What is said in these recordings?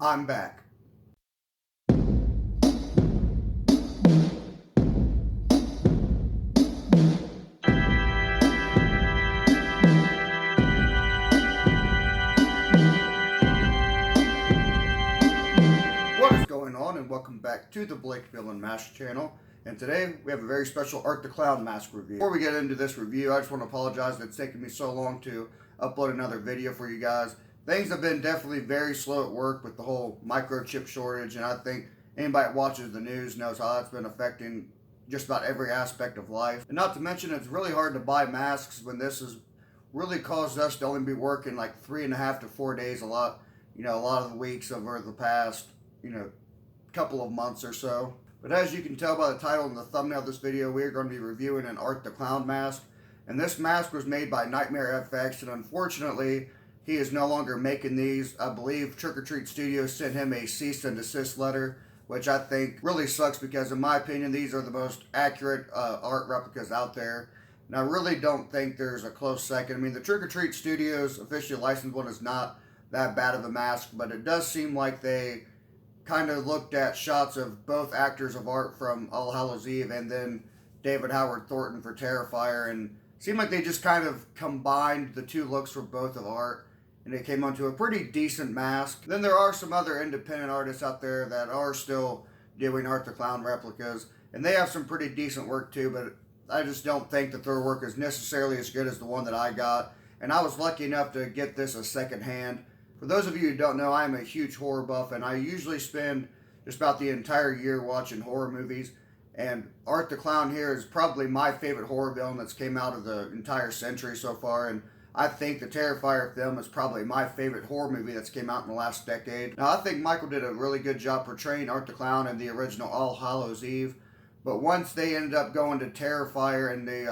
I'm back. What is going on, and welcome back to the Blake Bill and Mask channel. And today we have a very special Art the Clown mask review. Before we get into this review, I just want to apologize that it's taken me so long to upload another video for you guys. Things have been definitely very slow at work with the whole microchip shortage, and I think anybody that watches the news knows how that's been affecting just about every aspect of life. And not to mention, it's really hard to buy masks when this has really caused us to only be working like 3.5 to 4 days a lot of the weeks over the past couple of months or so. But as you can tell by the title and the thumbnail of this video, we are going to be reviewing an Art the Clown mask. And this mask was made by Nightmare FX, and unfortunately, he is no longer making these. I believe Trick or Treat Studios sent him a cease and desist letter, which I think really sucks because, in my opinion, these are the most accurate art replicas out there. And I really don't think there's a close second. I mean, the Trick or Treat Studios officially licensed one is not that bad of a mask, but it does seem like they kind of looked at shots of both actors of art from All Hallows Eve and then David Howard Thornton for Terrifier, and it seemed like they just kind of combined the two looks for both of art, and it came onto a pretty decent mask. Then there are some other independent artists out there that are still doing Art the Clown replicas, and they have some pretty decent work too, but I just don't think that their work is necessarily as good as the one that I got, and I was lucky enough to get this a second hand. For those of you who don't know, I'm a huge horror buff, and I usually spend just about the entire year watching horror movies. And Art the Clown here is probably my favorite horror villain that's came out of the entire century so far. And I think the Terrifier film is probably my favorite horror movie that's came out in the last decade. Now, I think Michael did a really good job portraying Art the Clown in the original All Hallows Eve. But once they ended up going to Terrifier and they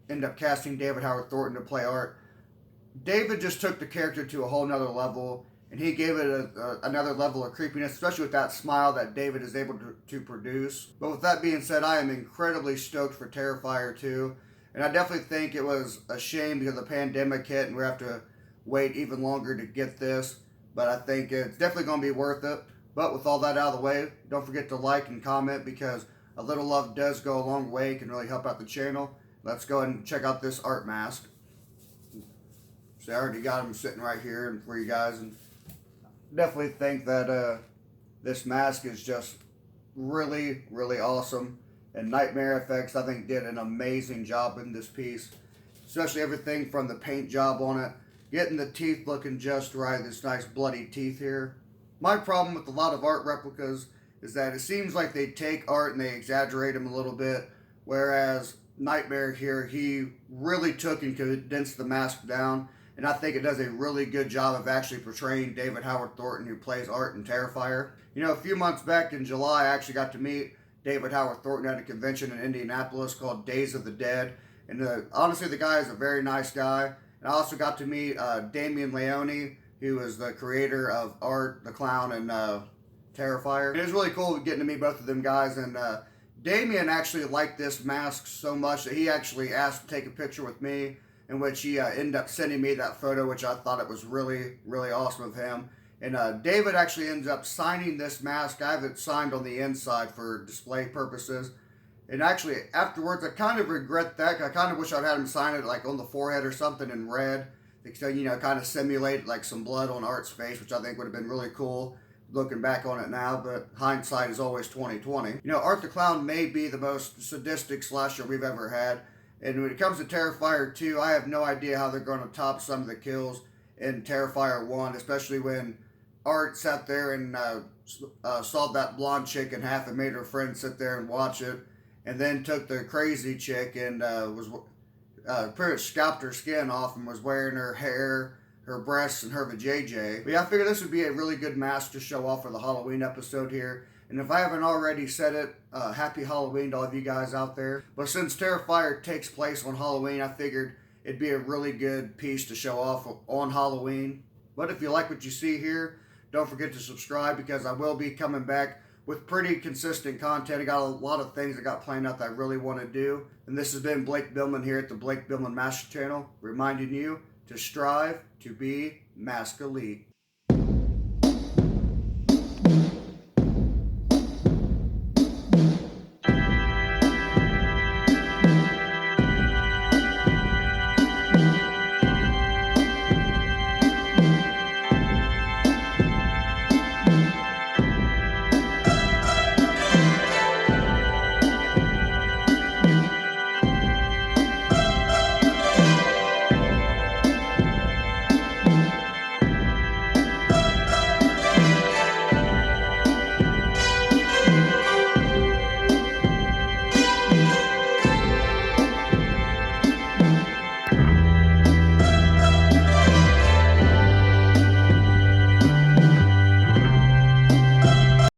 ended up casting David Howard Thornton to play Art, David just took the character to a whole nother level, and he gave it another level of creepiness, especially with that smile that David is able to produce. But with that being said, I am incredibly stoked for Terrifier 2, and I definitely think it was a shame because the pandemic hit and we have to wait even longer to get this, but I think it's definitely going to be worth it. But with all that out of the way, don't forget to like and comment because a little love does go a long way. It can really help out the channel. Let's go ahead and check out this art mask. So I already got them sitting right here for you guys, and definitely think that this mask is just really, really awesome. And Nightmare FX, I think, did an amazing job in this piece, especially everything from the paint job on it, getting the teeth looking just right, this nice bloody teeth here. My problem with a lot of art replicas is that it seems like they take art and they exaggerate them a little bit, whereas Nightmare here, he really took and condensed the mask down. And I think it does a really good job of actually portraying David Howard Thornton, who plays Art in Terrifier. A few months back in July, I actually got to meet David Howard Thornton at a convention in Indianapolis called Days of the Dead. And honestly, the guy is a very nice guy. And I also got to meet Damien Leone, who is the creator of Art the Clown and Terrifier. And it was really cool getting to meet both of them guys. And Damien actually liked this mask so much that he actually asked to take a picture with me, in which he ended up sending me that photo, which I thought it was really, really awesome of him. And David actually ends up signing this mask. I have it signed on the inside for display purposes. And actually, afterwards, I kind of regret that. I kind of wish I'd had him sign it like on the forehead or something in red. Kind of simulate like some blood on Art's face, which I think would have been really cool looking back on it now, but hindsight is always 20/20. Art the Clown may be the most sadistic slasher we've ever had. And when it comes to Terrifier 2, I have no idea how they're going to top some of the kills in Terrifier 1, especially when Art sat there and sawed that blonde chick in half and made her friend sit there and watch it, and then took the crazy chick and was pretty much scalped her skin off and was wearing her hair, her breasts, and her vajayjay. But yeah, I figured this would be a really good mask to show off for the Halloween episode here. And if I haven't already said it, happy Halloween to all of you guys out there. But since Terrifier takes place on Halloween, I figured it'd be a really good piece to show off on Halloween. But if you like what you see here, don't forget to subscribe because I will be coming back with pretty consistent content. I got a lot of things I got planned out that I really want to do. And this has been Blake Billman here at the Blake Billman Mask channel, reminding you to strive to be Mask Elite.